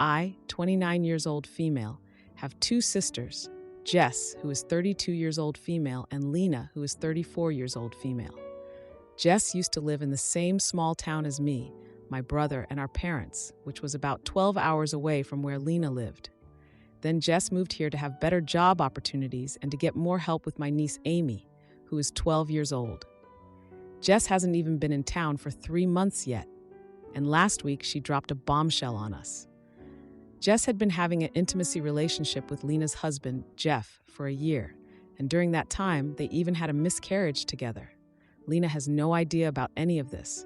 I, 29 years old female, have two sisters, Jess, who is 32 years old female, and Lena, who is 34 years old female. Jess used to live in the same small town as me, my brother, and our parents, which was about 12 hours away from where Lena lived. Then Jess moved here to have better job opportunities and to get more help with my niece Amy, who is 12 years old. Jess hasn't even been in town for 3 months yet, and last week she dropped a bombshell on us. Jess had been having an intimacy relationship with Lena's husband, Jeff, for a year, and during that time, they even had a miscarriage together. Lena has no idea about any of this.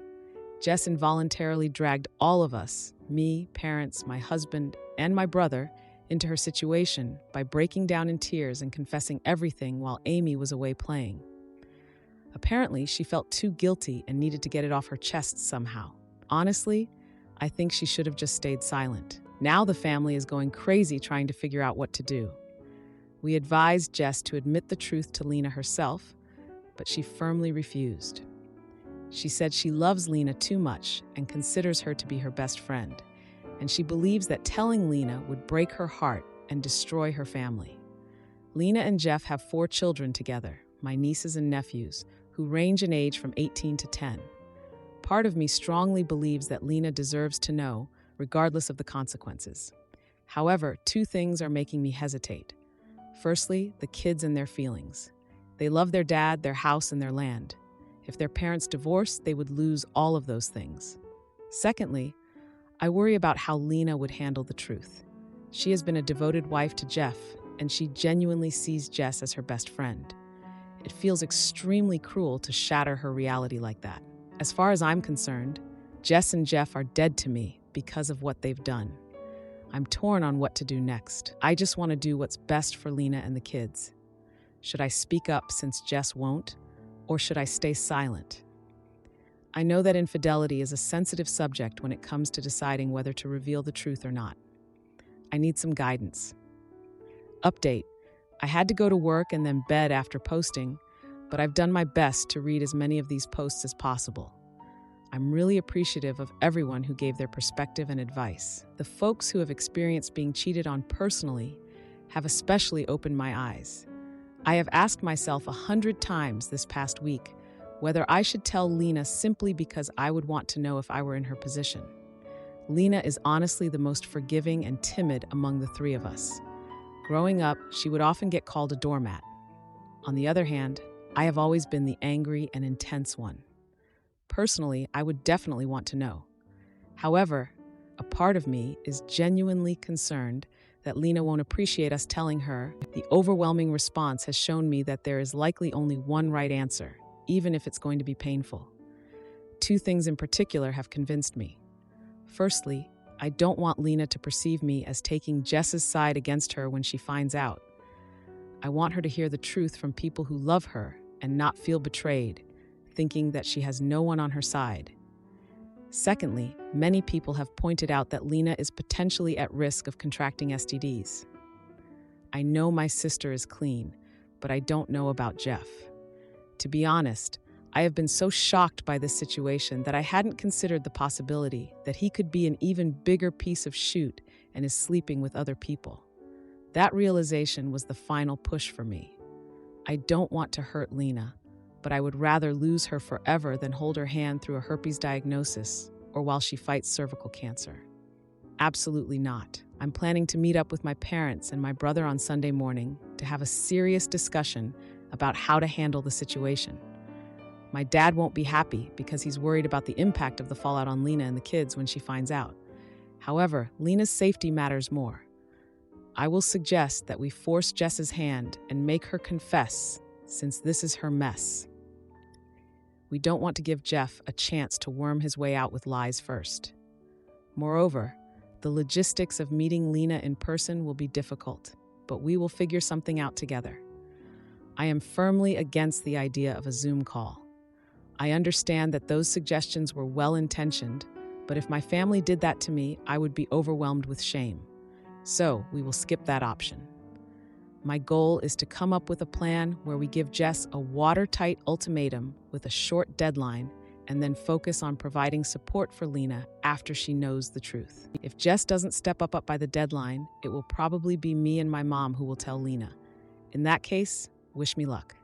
Jess involuntarily dragged all of us, me, parents, my husband, and my brother, into her situation by breaking down in tears and confessing everything while Amy was away playing. Apparently, she felt too guilty and needed to get it off her chest somehow. Honestly, I think she should have just stayed silent. Now the family is going crazy trying to figure out what to do. We advised Jess to admit the truth to Lena herself, but she firmly refused. She said she loves Lena too much and considers her to be her best friend, and she believes that telling Lena would break her heart and destroy her family. Lena and Jeff have 4 children together, my nieces and nephews, who range in age from 18 to 10. Part of me strongly believes that Lena deserves to know, regardless of the consequences. However, 2 things are making me hesitate. Firstly, the kids and their feelings. They love their dad, their house, and their land. If their parents divorced, they would lose all of those things. Secondly, I worry about how Lena would handle the truth. She has been a devoted wife to Jeff, and she genuinely sees Jess as her best friend. It feels extremely cruel to shatter her reality like that. As far as I'm concerned, Jess and Jeff are dead to me because of what they've done. I'm torn on what to do next. I just want to do what's best for Lena and the kids. Should I speak up since Jess won't, or should I stay silent? I know that infidelity is a sensitive subject when it comes to deciding whether to reveal the truth or not. I need some guidance. Update: I had to go to work and then bed after posting, but I've done my best to read as many of these posts as possible. I'm really appreciative of everyone who gave their perspective and advice. The folks who have experienced being cheated on personally have especially opened my eyes. I have asked myself 100 times this past week whether I should tell Lena simply because I would want to know if I were in her position. Lena is honestly the most forgiving and timid among the 3 of us. Growing up, she would often get called a doormat. On the other hand, I have always been the angry and intense one. Personally, I would definitely want to know. However, a part of me is genuinely concerned that Lena won't appreciate us telling her. The overwhelming response has shown me that there is likely only one right answer, even if it's going to be painful. 2 things in particular have convinced me. Firstly, I don't want Lena to perceive me as taking Jess's side against her when she finds out. I want her to hear the truth from people who love her and not feel betrayed, thinking that she has no one on her side. Secondly, many people have pointed out that Lena is potentially at risk of contracting STDs. I know my sister is clean, but I don't know about Jeff. To be honest, I have been so shocked by this situation that I hadn't considered the possibility that he could be an even bigger piece of shoot and is sleeping with other people. That realization was the final push for me. I don't want to hurt Lena, but I would rather lose her forever than hold her hand through a herpes diagnosis or while she fights cervical cancer. Absolutely not. I'm planning to meet up with my parents and my brother on Sunday morning to have a serious discussion about how to handle the situation. My dad won't be happy because he's worried about the impact of the fallout on Lena and the kids when she finds out. However, Lena's safety matters more. I will suggest that we force Jess's hand and make her confess, since this is her mess. We don't want to give Jeff a chance to worm his way out with lies first. Moreover, the logistics of meeting Lena in person will be difficult, but we will figure something out together. I am firmly against the idea of a Zoom call. I understand that those suggestions were well-intentioned, but if my family did that to me, I would be overwhelmed with shame. So we will skip that option. My goal is to come up with a plan where we give Jess a watertight ultimatum with a short deadline and then focus on providing support for Lena after she knows the truth. If Jess doesn't step up by the deadline, it will probably be me and my mom who will tell Lena. In that case, wish me luck.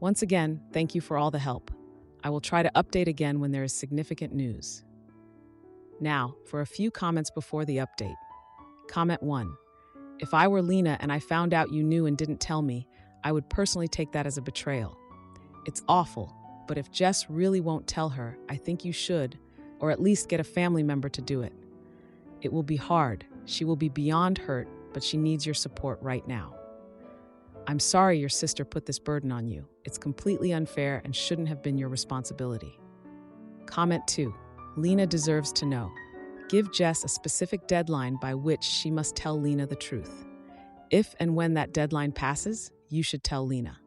Once again, thank you for all the help. I will try to update again when there is significant news. Now, for a few comments before the update. Comment 1. If I were Lena and I found out you knew and didn't tell me, I would personally take that as a betrayal. It's awful, but if Jess really won't tell her, I think you should, or at least get a family member to do it. It will be hard. She will be beyond hurt, but she needs your support right now. I'm sorry your sister put this burden on you. It's completely unfair and shouldn't have been your responsibility. Comment 2. Lena deserves to know. Give Jess a specific deadline by which she must tell Lena the truth. If and when that deadline passes, you should tell Lena.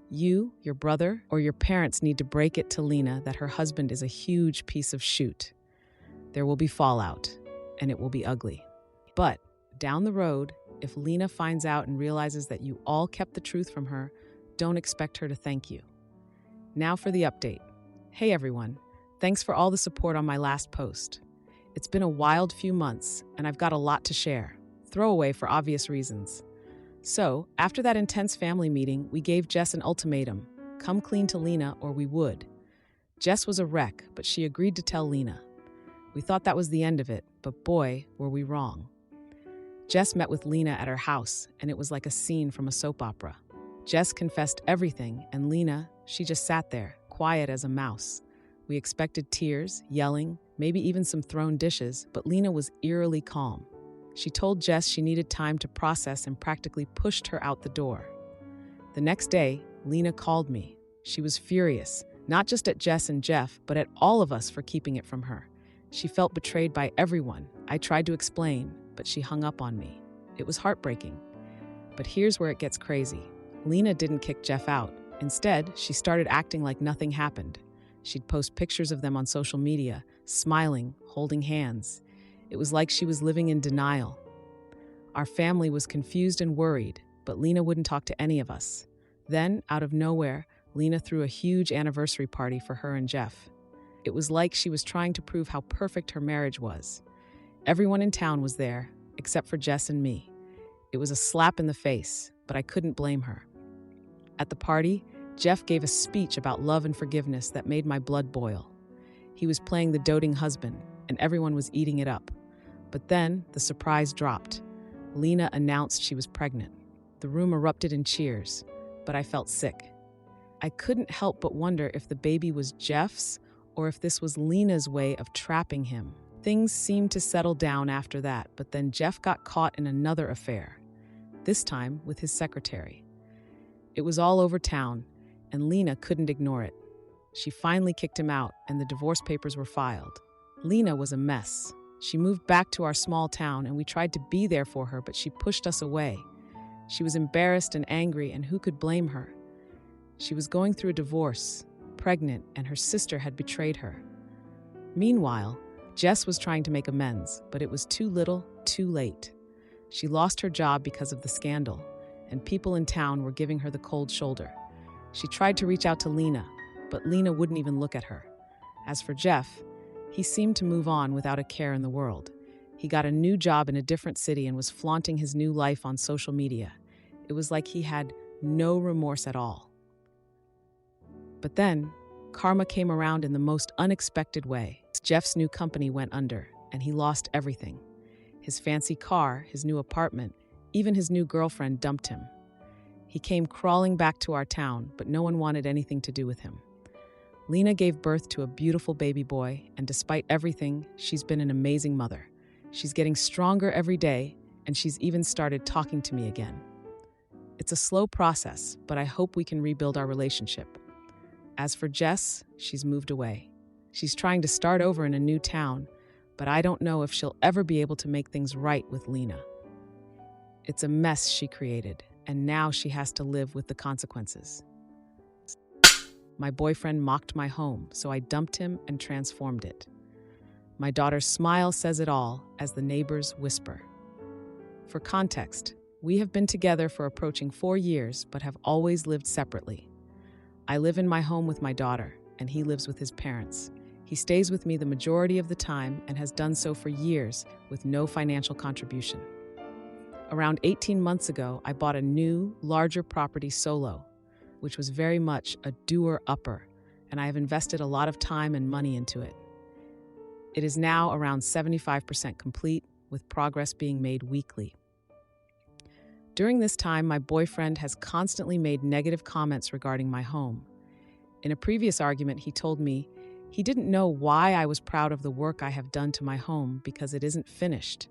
You, your brother, or your parents need to break it to Lena that her husband is a huge piece of shit. There will be fallout, and it will be ugly. But down the road, if Lena finds out and realizes that you all kept the truth from her, don't expect her to thank you. Now for the update. Hey everyone, thanks for all the support on my last post. It's been a wild few months, and I've got a lot to share. Throwaway for obvious reasons. So, after that intense family meeting, we gave Jess an ultimatum. Come clean to Lena or we would. Jess was a wreck, but she agreed to tell Lena. We thought that was the end of it, but boy, were we wrong. Jess met with Lena at her house, and it was like a scene from a soap opera. Jess confessed everything, and Lena, she just sat there, quiet as a mouse. We expected tears, yelling, maybe even some thrown dishes, but Lena was eerily calm. She told Jess she needed time to process and practically pushed her out the door. The next day, Lena called me. She was furious, not just at Jess and Jeff, but at all of us for keeping it from her. She felt betrayed by everyone. I tried to explain, but she hung up on me. It was heartbreaking. But here's where it gets crazy. Lena didn't kick Jeff out. Instead, she started acting like nothing happened. She'd post pictures of them on social media, smiling, holding hands. It was like she was living in denial. Our family was confused and worried, but Lena wouldn't talk to any of us. Then, out of nowhere, Lena threw a huge anniversary party for her and Jeff. It was like she was trying to prove how perfect her marriage was. Everyone in town was there, except for Jess and me. It was a slap in the face, but I couldn't blame her. At the party, Jeff gave a speech about love and forgiveness that made my blood boil. He was playing the doting husband, and everyone was eating it up. But then, the surprise dropped. Lena announced she was pregnant. The room erupted in cheers, but I felt sick. I couldn't help but wonder if the baby was Jeff's or if this was Lena's way of trapping him. Things seemed to settle down after that, but then Jeff got caught in another affair, this time with his secretary. It was all over town, and Lena couldn't ignore it. She finally kicked him out, and the divorce papers were filed. Lena was a mess. She moved back to our small town, and we tried to be there for her, but she pushed us away. She was embarrassed and angry, and who could blame her? She was going through a divorce, pregnant, and her sister had betrayed her. Meanwhile, Jess was trying to make amends, but it was too little, too late. She lost her job because of the scandal, and people in town were giving her the cold shoulder. She tried to reach out to Lena, but Lena wouldn't even look at her. As for Jeff, he seemed to move on without a care in the world. He got a new job in a different city and was flaunting his new life on social media. It was like he had no remorse at all. But then, karma came around in the most unexpected way. Jeff's new company went under, and he lost everything. His fancy car, his new apartment, even his new girlfriend dumped him. He came crawling back to our town, but no one wanted anything to do with him. Lena gave birth to a beautiful baby boy, and despite everything, she's been an amazing mother. She's getting stronger every day, and she's even started talking to me again. It's a slow process, but I hope we can rebuild our relationship. As for Jess, she's moved away. She's trying to start over in a new town, but I don't know if she'll ever be able to make things right with Lena. It's a mess she created, and now she has to live with the consequences. My boyfriend mocked my home, so I dumped him and transformed it. My daughter's smile says it all as the neighbors whisper. For context, we have been together for approaching 4 years, but have always lived separately. I live in my home with my daughter, and he lives with his parents. He stays with me the majority of the time and has done so for years with no financial contribution. Around 18 months ago, I bought a new, larger property solo, which was very much a doer-upper, and I have invested a lot of time and money into it. It is now around 75% complete, with progress being made weekly. During this time, my boyfriend has constantly made negative comments regarding my home. In a previous argument, he told me he didn't know why I was proud of the work I have done to my home because it isn't finished,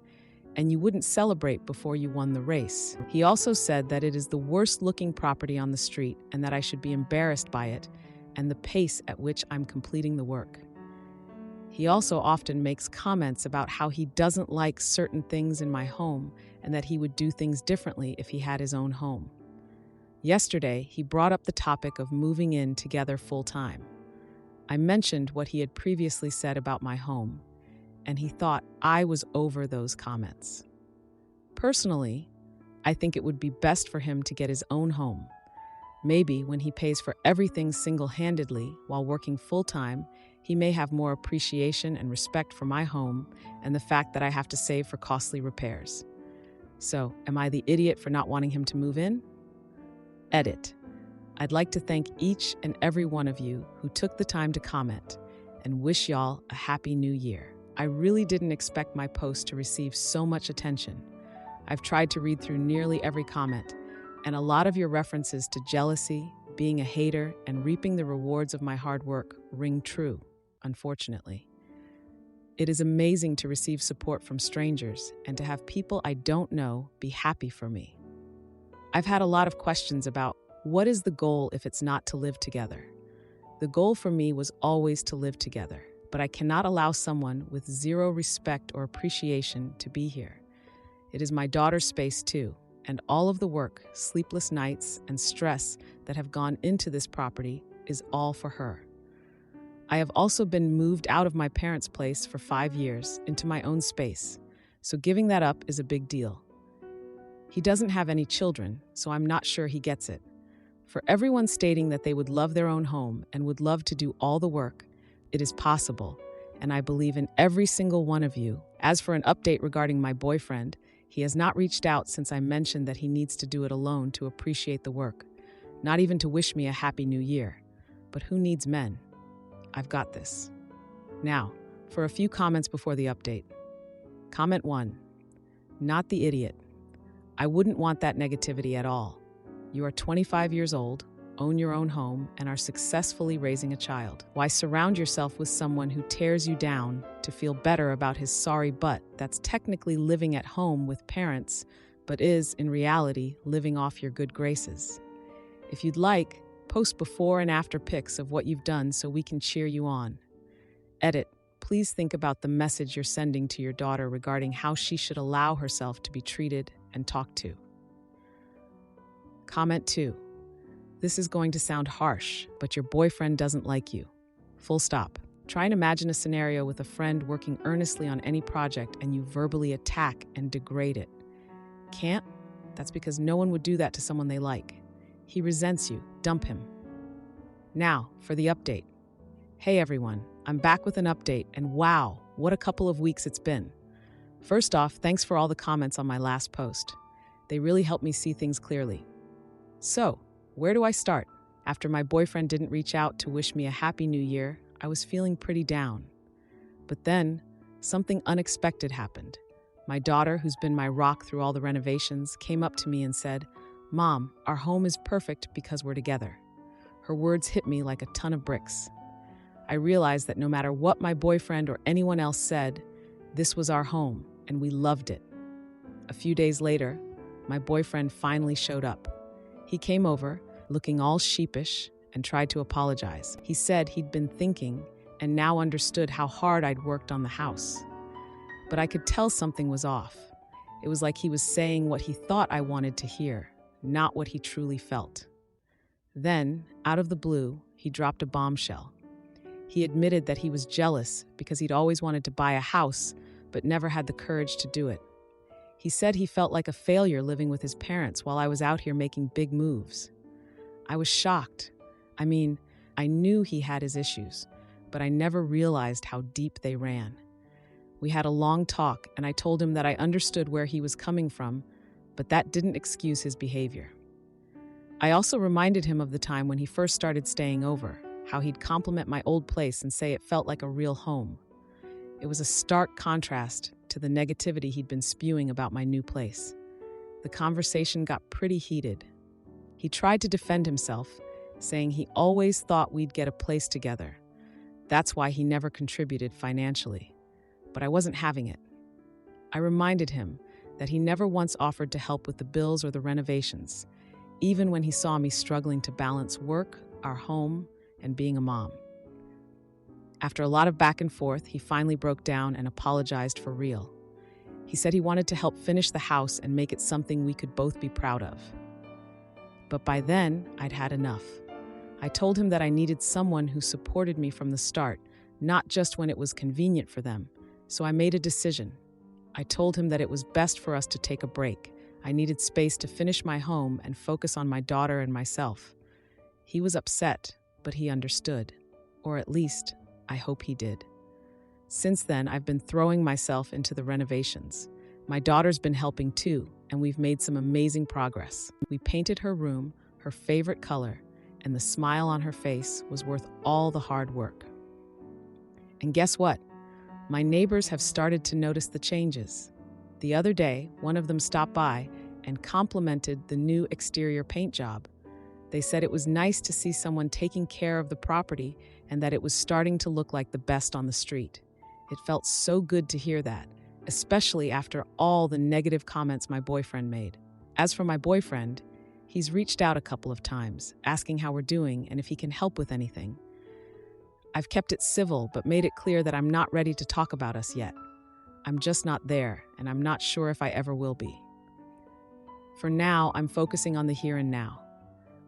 and you wouldn't celebrate before you won the race. He also said that it is the worst-looking property on the street and that I should be embarrassed by it and the pace at which I'm completing the work. He also often makes comments about how he doesn't like certain things in my home and that he would do things differently if he had his own home. Yesterday, he brought up the topic of moving in together full-time. I mentioned what he had previously said about my home, and he thought I was over those comments. Personally, I think it would be best for him to get his own home. Maybe when he pays for everything single-handedly while working full-time, he may have more appreciation and respect for my home and the fact that I have to save for costly repairs. So, am I the idiot for not wanting him to move in? Edit. I'd like to thank each and every one of you who took the time to comment and wish y'all a happy new year. I really didn't expect my post to receive so much attention. I've tried to read through nearly every comment, and a lot of your references to jealousy, being a hater, and reaping the rewards of my hard work ring true, unfortunately. It is amazing to receive support from strangers and to have people I don't know be happy for me. I've had a lot of questions about what is the goal if it's not to live together. The goal for me was always to live together, but I cannot allow someone with zero respect or appreciation to be here. It is my daughter's space too, and all of the work, sleepless nights, and stress that have gone into this property is all for her. I have also been moved out of my parents' place for 5 years into my own space, so giving that up is a big deal. He doesn't have any children, so I'm not sure he gets it. For everyone stating that they would love their own home and would love to do all the work, it is possible, and I believe in every single one of you. As for an update regarding my boyfriend, he has not reached out since I mentioned that he needs to do it alone to appreciate the work, not even to wish me a happy new year. But who needs men? I've got this. Now, for a few comments before the update. Comment 1. Not the idiot. I wouldn't want that negativity at all. You are 25 years old, own your own home, and are successfully raising a child. Why surround yourself with someone who tears you down to feel better about his sorry butt that's technically living at home with parents, but is, in reality, living off your good graces? If you'd like, post before and after pics of what you've done so we can cheer you on. Edit. Please think about the message you're sending to your daughter regarding how she should allow herself to be treated and talked to. Comment 2. This is going to sound harsh, but your boyfriend doesn't like you. Full stop. Try and imagine a scenario with a friend working earnestly on any project and you verbally attack and degrade it. Can't? That's because no one would do that to someone they like. He resents you. Dump him. Now, for the update. Hey everyone, I'm back with an update, and wow, what a couple of weeks it's been. First off, thanks for all the comments on my last post. They really helped me see things clearly. So, where do I start? After my boyfriend didn't reach out to wish me a happy new year, I was feeling pretty down. But then, something unexpected happened. My daughter, who's been my rock through all the renovations, came up to me and said, "Mom, our home is perfect because we're together." Her words hit me like a ton of bricks. I realized that no matter what my boyfriend or anyone else said, this was our home, and we loved it. A few days later, my boyfriend finally showed up. He came over, looking all sheepish, and tried to apologize. He said he'd been thinking and now understood how hard I'd worked on the house. But I could tell something was off. It was like he was saying what he thought I wanted to hear, not what he truly felt. Then, out of the blue, he dropped a bombshell. He admitted that he was jealous because he'd always wanted to buy a house, but never had the courage to do it. He said he felt like a failure living with his parents while I was out here making big moves. I was shocked. I mean, I knew he had his issues, but I never realized how deep they ran. We had a long talk, and I told him that I understood where he was coming from, but that didn't excuse his behavior. I also reminded him of the time when he first started staying over, how he'd compliment my old place and say it felt like a real home. It was a stark contrast to the negativity he'd been spewing about my new place. The conversation got pretty heated. He tried to defend himself, saying he always thought we'd get a place together. That's why he never contributed financially. But I wasn't having it. I reminded him that he never once offered to help with the bills or the renovations, even when he saw me struggling to balance work, our home, and being a mom. After a lot of back and forth, he finally broke down and apologized for real. He said he wanted to help finish the house and make it something we could both be proud of. But by then, I'd had enough. I told him that I needed someone who supported me from the start, not just when it was convenient for them. So I made a decision. I told him that it was best for us to take a break. I needed space to finish my home and focus on my daughter and myself. He was upset, but he understood. Or at least, I hope he did. Since then, I've been throwing myself into the renovations. My daughter's been helping too, and we've made some amazing progress. We painted her room, her favorite color, and the smile on her face was worth all the hard work. And guess what? My neighbors have started to notice the changes. The other day, one of them stopped by and complimented the new exterior paint job. They said it was nice to see someone taking care of the property and that it was starting to look like the best on the street. It felt so good to hear that, especially after all the negative comments my boyfriend made. As for my boyfriend, he's reached out a couple of times, asking how we're doing and if he can help with anything. I've kept it civil, but made it clear that I'm not ready to talk about us yet. I'm just not there, and I'm not sure if I ever will be. For now, I'm focusing on the here and now.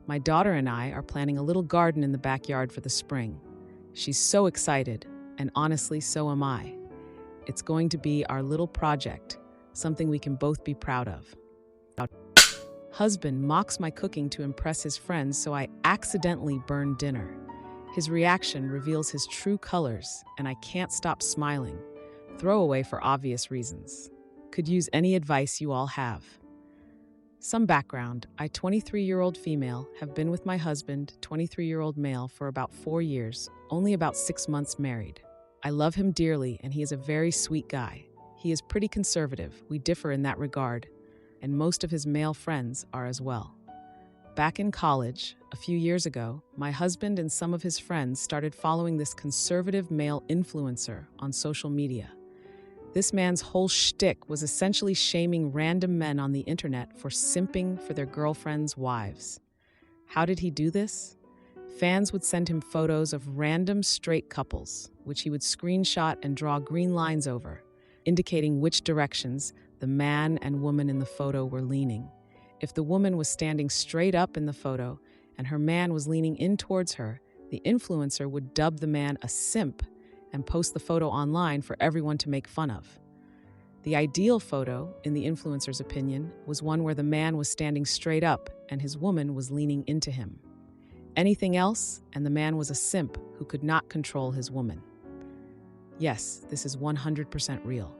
My daughter and I are planning a little garden in the backyard for the spring. She's so excited, and honestly, so am I. It's going to be our little project, something we can both be proud of. Husband mocks my cooking to impress his friends, so I accidentally burn dinner. His reaction reveals his true colors, and I can't stop smiling. Throwaway for obvious reasons. Could use any advice you all have. Some background. I, 23-year-old female, have been with my husband, 23-year-old male, for about 4 years, only about 6 months married. I love him dearly, and he is a very sweet guy. He is pretty conservative. We differ in that regard, and most of his male friends are as well. Back in college, a few years ago, my husband and some of his friends started following this conservative male influencer on social media. This man's whole shtick was essentially shaming random men on the internet for simping for their girlfriends' wives. How did he do this? Fans would send him photos of random straight couples, which he would screenshot and draw green lines over, indicating which directions the man and woman in the photo were leaning. If the woman was standing straight up in the photo and her man was leaning in towards her, the influencer would dub the man a simp and post the photo online for everyone to make fun of. The ideal photo, in the influencer's opinion, was one where the man was standing straight up and his woman was leaning into him. Anything else, and the man was a simp who could not control his woman. Yes, this is 100% real.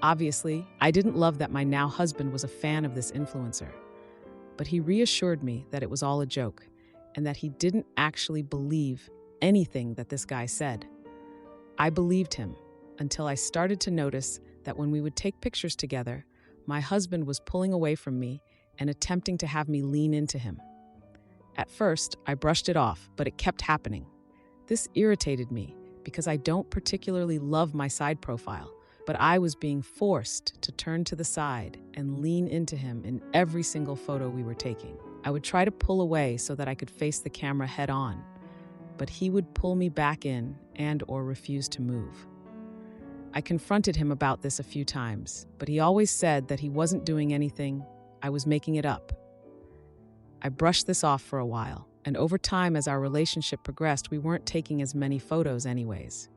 Obviously, I didn't love that my now husband was a fan of this influencer. But he reassured me that it was all a joke and that he didn't actually believe anything that this guy said. I believed him until I started to notice that when we would take pictures together, my husband was pulling away from me and attempting to have me lean into him. At first, I brushed it off, but it kept happening. This irritated me because I don't particularly love my side profile, but I was being forced to turn to the side and lean into him in every single photo we were taking. I would try to pull away so that I could face the camera head on, but he would pull me back in and/or refuse to move. I confronted him about this a few times, but he always said that he wasn't doing anything, I was making it up. I brushed this off for a while, and over time as our relationship progressed, we weren't taking as many photos anyways.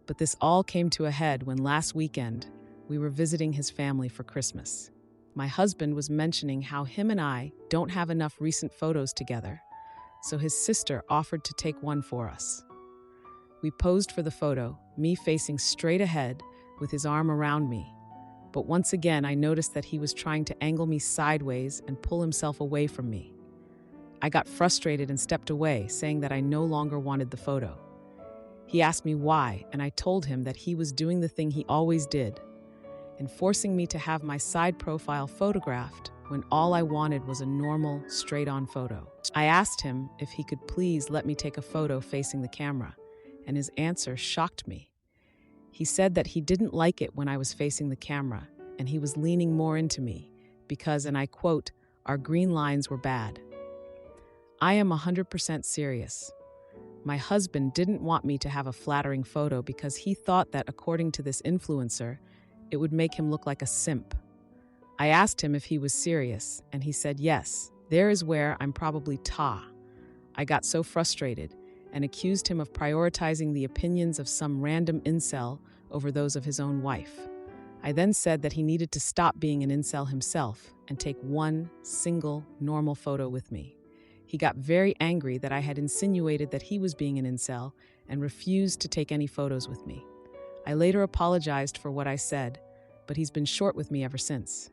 But this all came to a head when last weekend we were visiting his family for Christmas. My husband was mentioning how him and I don't have enough recent photos together, so his sister offered to take one for us. We posed for the photo, me facing straight ahead with his arm around me. But once again, I noticed that he was trying to angle me sideways and pull himself away from me. I got frustrated and stepped away, saying that I no longer wanted the photo. He asked me why, and I told him that he was doing the thing he always did, and forcing me to have my side profile photographed when all I wanted was a normal, straight-on photo. I asked him if he could please let me take a photo facing the camera, and his answer shocked me. He said that he didn't like it when I was facing the camera, and he was leaning more into me because, and I quote, "our green lines were bad." I am 100% serious. My husband didn't want me to have a flattering photo because he thought that, according to this influencer, it would make him look like a simp. I asked him if he was serious, and he said yes. There is where I'm probably I got so frustrated and accused him of prioritizing the opinions of some random incel over those of his own wife. I then said that he needed to stop being an incel himself and take one single normal photo with me. He got very angry that I had insinuated that he was being an incel and refused to take any photos with me. I later apologized for what I said, but he's been short with me ever since.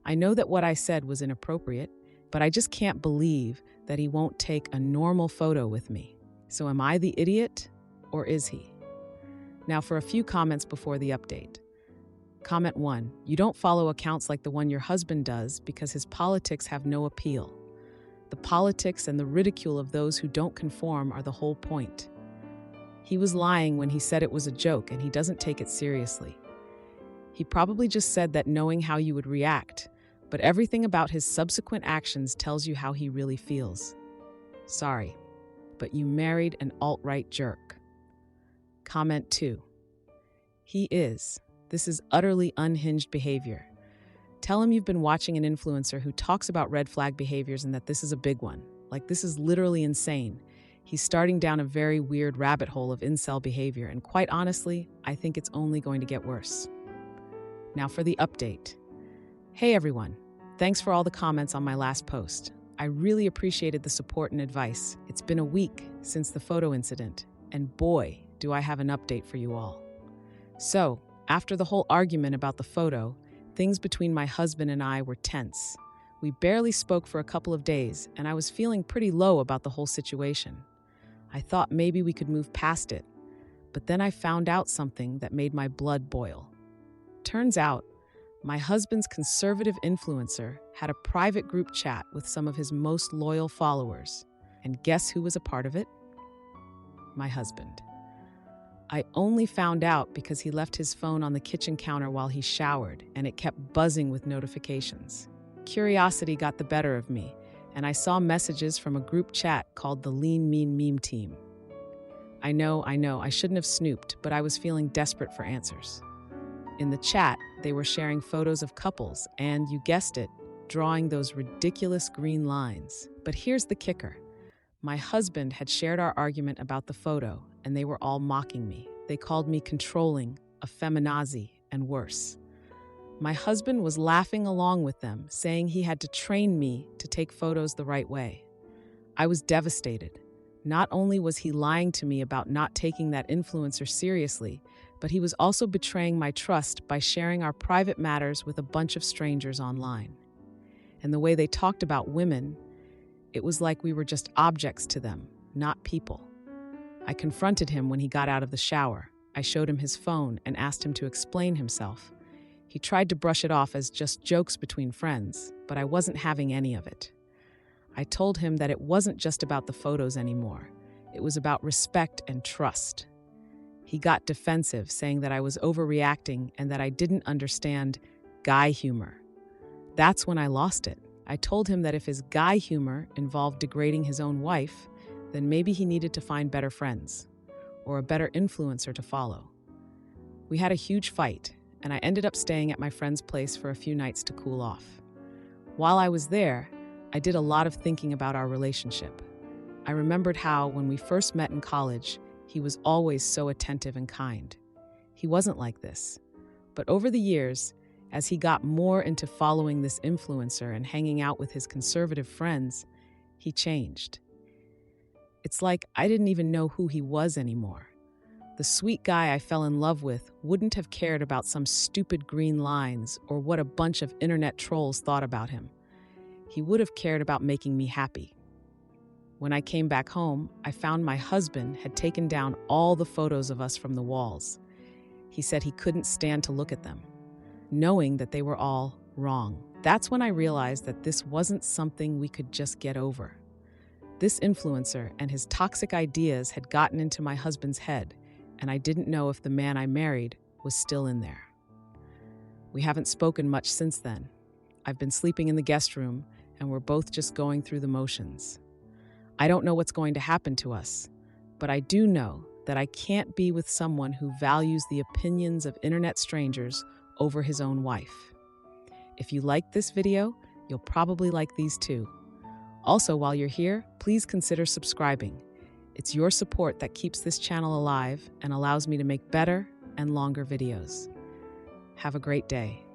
I know that what I said was inappropriate, but I just can't believe that he won't take a normal photo with me. So am I the idiot, or is he? Now for a few comments before the update. Comment 1. You don't follow accounts like the one your husband does because his politics have no appeal. The politics and the ridicule of those who don't conform are the whole point. He was lying when he said it was a joke, and he doesn't take it seriously. He probably just said that knowing how you would react, but everything about his subsequent actions tells you how he really feels. Sorry, but you married an alt-right jerk. Comment 2. This is utterly unhinged behavior. Tell him you've been watching an influencer who talks about red flag behaviors and that this is a big one. Like, this is literally insane. He's starting down a very weird rabbit hole of incel behavior, and quite honestly, I think it's only going to get worse. Now for the update. Hey everyone, thanks for all the comments on my last post. I really appreciated the support and advice. It's been a week since the photo incident, and boy, do I have an update for you all. So, after the whole argument about the photo, things between my husband and I were tense. We barely spoke for a couple of days, and I was feeling pretty low about the whole situation. I thought maybe we could move past it, but then I found out something that made my blood boil. Turns out, my husband's conservative influencer had a private group chat with some of his most loyal followers, and guess who was a part of it? My husband. I only found out because he left his phone on the kitchen counter while he showered, and it kept buzzing with notifications. Curiosity got the better of me, and I saw messages from a group chat called the Lean Mean Meme Team. I know, I shouldn't have snooped, but I was feeling desperate for answers. In the chat, they were sharing photos of couples and, you guessed it, drawing those ridiculous green lines. But here's the kicker. My husband had shared our argument about the photo, and they were all mocking me. They called me controlling, a feminazi, and worse. My husband was laughing along with them, saying he had to train me to take photos the right way. I was devastated. Not only was he lying to me about not taking that influencer seriously, but he was also betraying my trust by sharing our private matters with a bunch of strangers online. And the way they talked about women, it was like we were just objects to them, not people. I confronted him when he got out of the shower. I showed him his phone and asked him to explain himself. He tried to brush it off as just jokes between friends, but I wasn't having any of it. I told him that it wasn't just about the photos anymore. It was about respect and trust. He got defensive, saying that I was overreacting and that I didn't understand guy humor. That's when I lost it. I told him that if his guy humor involved degrading his own wife, then maybe he needed to find better friends or a better influencer to follow. We had a huge fight, and I ended up staying at my friend's place for a few nights to cool off. While I was there, I did a lot of thinking about our relationship. I remembered how, when we first met in college, he was always so attentive and kind. He wasn't like this. But over the years, as he got more into following this influencer and hanging out with his conservative friends, he changed. It's like I didn't even know who he was anymore. The sweet guy I fell in love with wouldn't have cared about some stupid green lines or what a bunch of internet trolls thought about him. He would have cared about making me happy. When I came back home, I found my husband had taken down all the photos of us from the walls. He said he couldn't stand to look at them, knowing that they were all wrong. That's when I realized that this wasn't something we could just get over. This influencer and his toxic ideas had gotten into my husband's head, and I didn't know if the man I married was still in there. We haven't spoken much since then. I've been sleeping in the guest room, and we're both just going through the motions. I don't know what's going to happen to us, but I do know that I can't be with someone who values the opinions of internet strangers over his own wife. If you liked this video, you'll probably like these too. Also, while you're here, please consider subscribing. It's your support that keeps this channel alive and allows me to make better and longer videos. Have a great day.